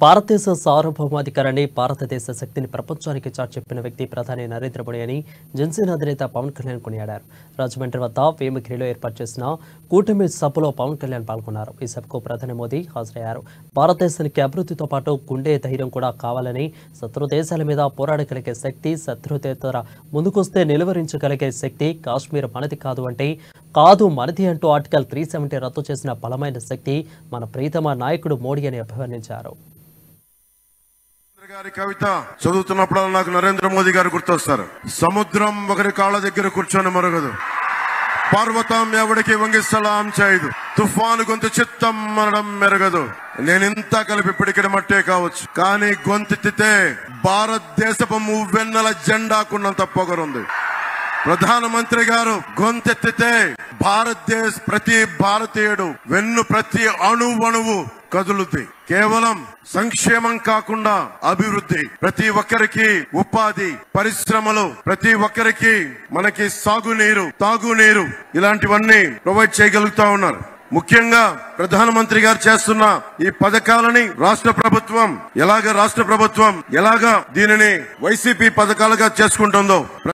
భారతదేశ సార్వభౌమాధికారాన్ని భారతదేశ శక్తిని ప్రపంచానికి చాటి చెప్పిన వ్యక్తి ప్రధాని నరేంద్ర మోడీ అని జనసేన అధినేత పవన్ కళ్యాణ్ కొనియాడారు. రాజమండ్రి వద్ద వేమగిరిలో ఏర్పాటు చేసిన కూటమి సభలో పవన్ కళ్యాణ్ పాల్గొన్నారు. ఈ సభకు ప్రధాని మోదీ హాజరయ్యారు. భారతదేశానికి అభివృద్ధితో పాటు గుండె ధైర్యం కూడా కావాలని, శత్రు దేశాల మీద పోరాడగలిగే శక్తి, శత్రుదేతర ముందుకొస్తే నిలువరించగలిగే శక్తి కాశ్మీర్ మనది కాదు అంటే కాదు మనది అంటూ ఆర్టికల్ 370 రద్దు చేసిన బలమైన శక్తి మన ప్రీతమ నాయకుడు మోడీ అని అభివర్ణించారు. గారి కవిత చదువుతున్నప్పుడు నాకు నరేంద్ర మోదీ గారు గుర్తొస్తారు. సముద్రం ఒకరి కాళ్ళ దగ్గర కూర్చొని మరగదు, పర్వతం ఎవడికి వంగి సలాం చేయదు, తుఫాను గొంతు చిత్తం మనడం మెరగదు. నేనింత కలిపి పిడికిడ మట్టే కావచ్చు, కానీ గొంతెత్తితే భారతదేశపు మువ్వెన్నెల జెండాకున్నంత పొగరుంది. ప్రధానమంత్రి గారు గొంతెత్తితే ప్రతి భారతీయుడు ప్రతి అణువణువు కదులుద్ది. కేవలం సంక్షేమం కాకుండా అభివృద్ధి, ప్రతి ఒక్కరికి ఉపాధి, పరిశ్రమలు, ప్రతి ఒక్కరికి మనకి సాగునీరు, తాగునీరు ఇలాంటివన్నీ ప్రొవైడ్ చేయగలుగుతా ఉన్నారు. ముఖ్యంగా ప్రధానమంత్రి గారు చేస్తున్న ఈ పథకాలని రాష్ట్ర ప్రభుత్వం ఎలాగా దీనిని వైసీపీ పథకాలుగా చేసుకుంటుందో